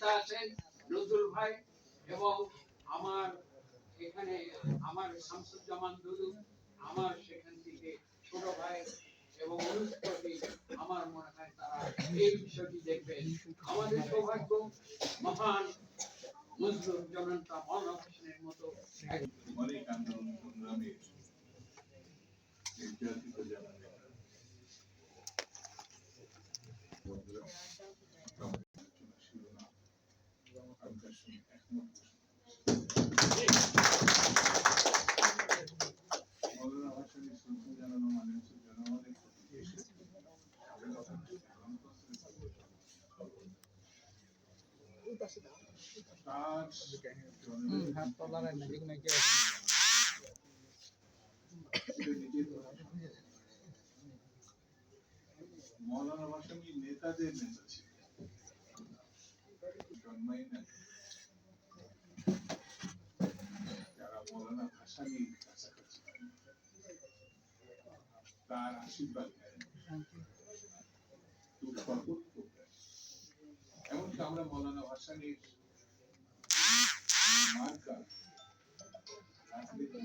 নেতা আছেন নজরুল ভাই এবং আমার এখানে আমার শামসুজ্জামান দুদু, আমার সেখান থেকে ছোট ভাই এবং অনুষ্ঠতি আমার মনে হয় তারা এই বিষয়টি দেখবেন। আমাদের সৌভাগ্য মহান মুসলিম জনতা মাওলানা হোসেনের মতো অনেক আন্দোলন সংগ্রামে নির্যাতিত যারা জানানো মানে হচ্ছে জনগণের প্রতি মৌলানা ভাসানী নেতাদের নেতা ছিলেন, জন্মাই না যারা মৌলানা ভাসানীর কাছাকাছি তার আশীর্বাদ নেন, এমনকি আমরা মৌলানা ভাসানীর মার্কা রাজনীতি